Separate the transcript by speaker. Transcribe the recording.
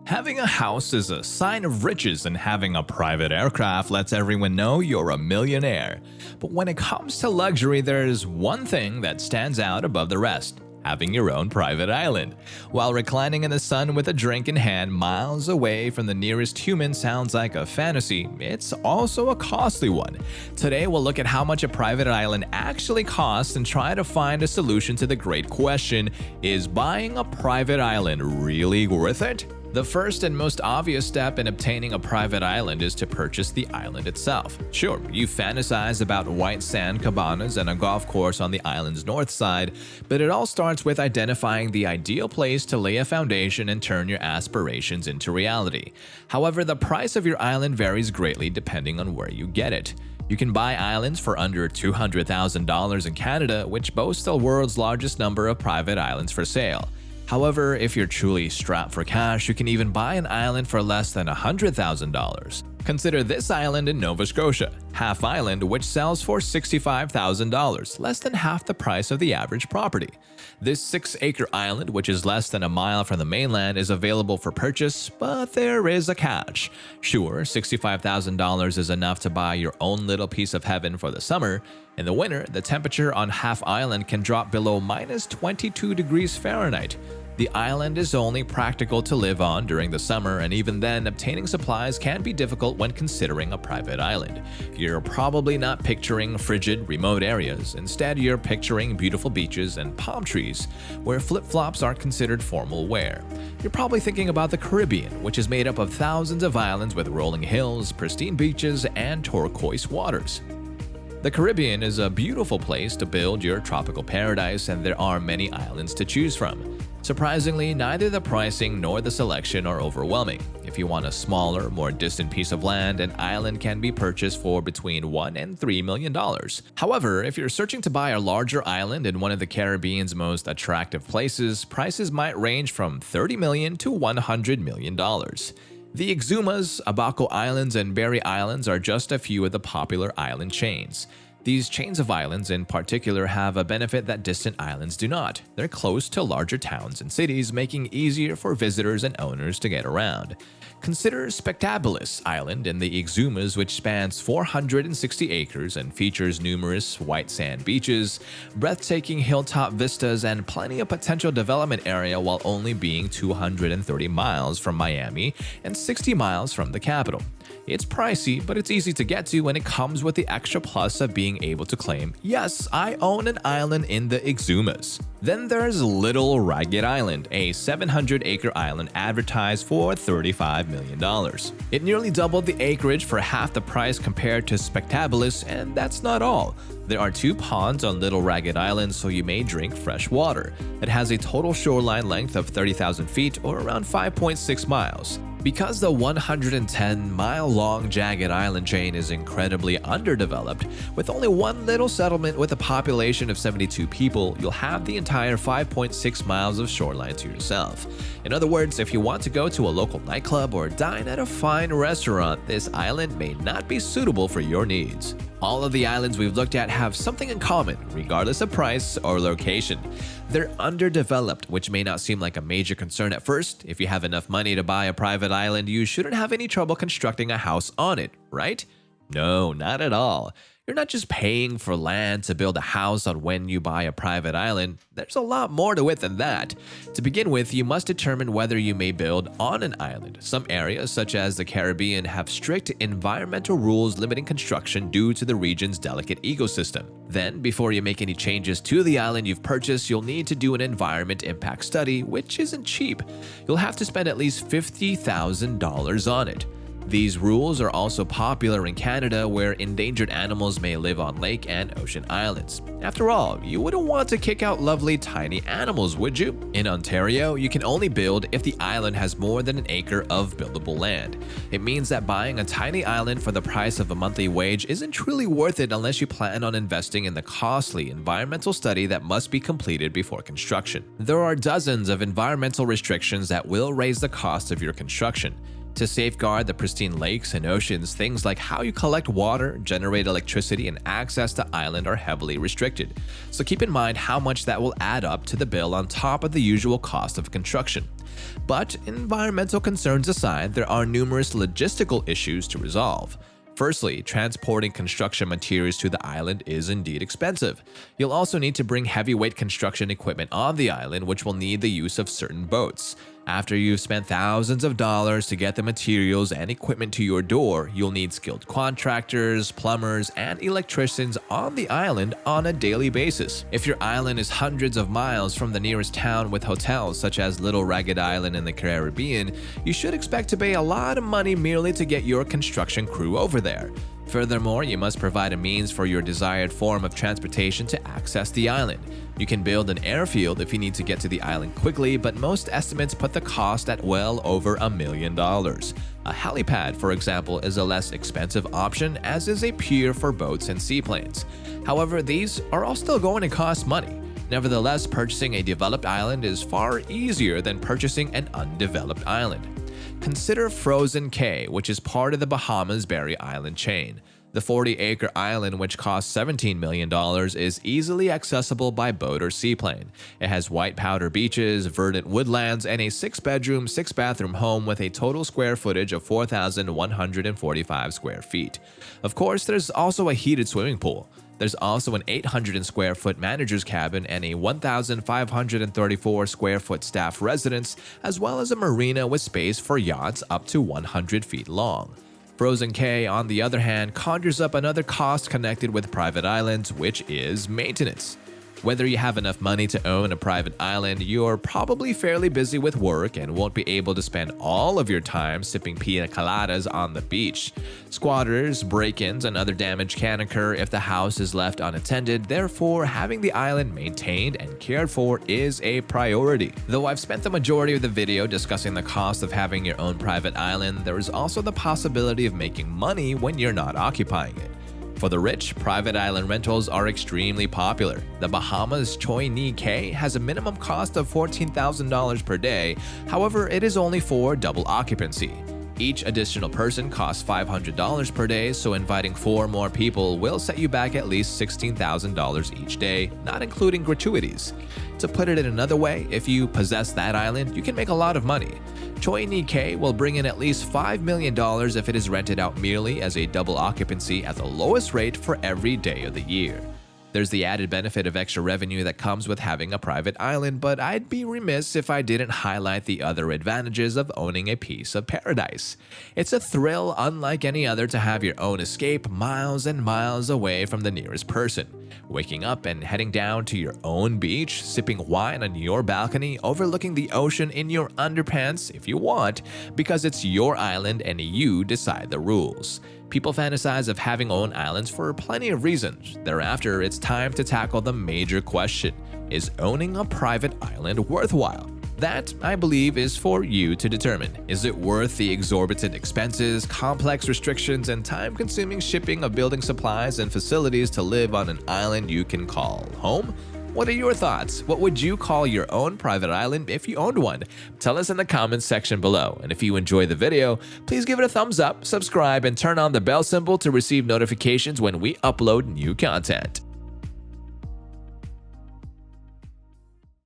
Speaker 1: Having a house is a sign of riches, and having a private aircraft lets everyone know you're a millionaire. But when it comes to luxury, there's one thing that stands out above the rest: having your own private island. While reclining in the sun with a drink in hand miles away from the nearest human sounds like a fantasy, it's also a costly one. Today we'll look at how much a private island actually costs and try to find a solution to the great question: is buying a private island really worth it? The first and most obvious step in obtaining a private island is to purchase the island itself. Sure, you fantasize about white sand cabanas and a golf course on the island's north side, but it all starts with identifying the ideal place to lay a foundation and turn your aspirations into reality. However, the price of your island varies greatly depending on where you get it. You can buy islands for under $200,000 in Canada, which boasts the world's largest number of private islands for sale. However, if you're truly strapped for cash, you can even buy an island for less than $100,000. Consider this island in Nova Scotia, Half Island, which sells for $65,000, less than half the price of the average property. This 6-acre island, which is less than a mile from the mainland, is available for purchase, but there is a catch. Sure, $65,000 is enough to buy your own little piece of heaven for the summer. In the winter, the temperature on Half Island can drop below minus 22 degrees Fahrenheit. The island is only practical to live on during the summer, and even then, obtaining supplies can be difficult when considering a private island. You're probably not picturing frigid, remote areas. Instead, you're picturing beautiful beaches and palm trees, where flip-flops aren't considered formal wear. You're probably thinking about the Caribbean, which is made up of thousands of islands with rolling hills, pristine beaches, and turquoise waters. The Caribbean is a beautiful place to build your tropical paradise, and there are many islands to choose from. Surprisingly, neither the pricing nor the selection are overwhelming. If you want a smaller, more distant piece of land, an island can be purchased for between $1 and $3 million. However, if you're searching to buy a larger island in one of the Caribbean's most attractive places, prices might range from $30 million to $100 million. The Exumas, Abaco Islands, and Berry Islands are just a few of the popular island chains. These chains of islands in particular have a benefit that distant islands do not. They're close to larger towns and cities, making it easier for visitors and owners to get around. Consider Spectabilis Island in the Exumas, which spans 460 acres and features numerous white sand beaches, breathtaking hilltop vistas, and plenty of potential development area, while only being 230 miles from Miami and 60 miles from the capital. It's pricey, but it's easy to get to, and it comes with the extra plus of being able to claim, "Yes, I own an island in the Exumas." Then there's Little Ragged Island, a 700-acre island advertised for $35 million. It nearly doubled the acreage for half the price compared to Spectabilis, and that's not all. There are 2 ponds on Little Ragged Island, so you may drink fresh water. It has a total shoreline length of 30,000 feet, or around 5.6 miles. Because the 110-mile-long jagged island chain is incredibly underdeveloped, with only one little settlement with a population of 72 people, you'll have the entire 5.6 miles of shoreline to yourself. In other words, if you want to go to a local nightclub or dine at a fine restaurant, this island may not be suitable for your needs. All of the islands we've looked at have something in common, regardless of price or location. They're underdeveloped, which may not seem like a major concern at first. If you have enough money to buy a private island, you shouldn't have any trouble constructing a house on it, right? No, not at all. You're not just paying for land to build a house on when you buy a private island. There's a lot more to it than that. To begin with, you must determine whether you may build on an island. Some areas, such as the Caribbean, have strict environmental rules limiting construction due to the region's delicate ecosystem. Then, before you make any changes to the island you've purchased, you'll need to do an environment impact study, which isn't cheap. You'll have to spend at least $50,000 on it. These rules are also popular in Canada, where endangered animals may live on lake and ocean islands. After all, you wouldn't want to kick out lovely tiny animals, would you? In Ontario, you can only build if the island has more than an acre of buildable land. It means that buying a tiny island for the price of a monthly wage isn't truly worth it unless you plan on investing in the costly environmental study that must be completed before construction. There are dozens of environmental restrictions that will raise the cost of your construction. To safeguard the pristine lakes and oceans, things like how you collect water, generate electricity, and access to island are heavily restricted. So keep in mind how much that will add up to the bill on top of the usual cost of construction. But environmental concerns aside, there are numerous logistical issues to resolve. Firstly, transporting construction materials to the island is indeed expensive. You'll also need to bring heavyweight construction equipment on the island, which will need the use of certain boats. After you've spent thousands of dollars to get the materials and equipment to your door, you'll need skilled contractors, plumbers, and electricians on the island on a daily basis. If your island is hundreds of miles from the nearest town with hotels such as Little Ragged Island in the Caribbean, you should expect to pay a lot of money merely to get your construction crew over there. Furthermore, you must provide a means for your desired form of transportation to access the island. You can build an airfield if you need to get to the island quickly, but most estimates put the cost at well over $1 million. A helipad, for example, is a less expensive option, as is a pier for boats and seaplanes. However, these are all still going to cost money. Nevertheless, purchasing a developed island is far easier than purchasing an undeveloped island. Consider Frozen Cay, which is part of the Bahamas Berry Island chain. The 40-acre island, which costs $17 million, is easily accessible by boat or seaplane. It has white powder beaches, verdant woodlands, and a 6-bedroom, 6-bathroom home with a total square footage of 4,145 square feet. Of course, there's also a heated swimming pool. There's also an 800 square foot manager's cabin and a 1,534 square foot staff residence, as well as a marina with space for yachts up to 100 feet long. Frozen Cay, on the other hand, conjures up another cost connected with private islands, which is maintenance. Whether you have enough money to own a private island, you're probably fairly busy with work and won't be able to spend all of your time sipping pina coladas on the beach. Squatters, break-ins, and other damage can occur if the house is left unattended, therefore having the island maintained and cared for is a priority. Though I've spent the majority of the video discussing the cost of having your own private island, there is also the possibility of making money when you're not occupying it. For the rich, private island rentals are extremely popular. The Bahamas Choi Ni Cay has a minimum cost of $14,000 per day, however, it is only for double occupancy. Each additional person costs $500 per day, so inviting 4 more people will set you back at least $16,000 each day, not including gratuities. To put it in another way, if you possess that island, you can make a lot of money. Choi Ni Cay will bring in at least $5 million if it is rented out merely as a double occupancy at the lowest rate for every day of the year. There's the added benefit of extra revenue that comes with having a private island, but I'd be remiss if I didn't highlight the other advantages of owning a piece of paradise. It's a thrill unlike any other to have your own escape miles and miles away from the nearest person. Waking up and heading down to your own beach, sipping wine on your balcony, overlooking the ocean in your underpants if you want, because it's your island and you decide the rules. People fantasize of having own islands for plenty of reasons. Thereafter, it's time to tackle the major question: is owning a private island worthwhile? That, I believe, is for you to determine. Is it worth the exorbitant expenses, complex restrictions, and time-consuming shipping of building supplies and facilities to live on an island you can call home? What are your thoughts? What would you call your own private island if you owned one? Tell us in the comments section below. And if you enjoyed the video, please give it a thumbs up, subscribe, and turn on the bell symbol to receive notifications when we upload new content.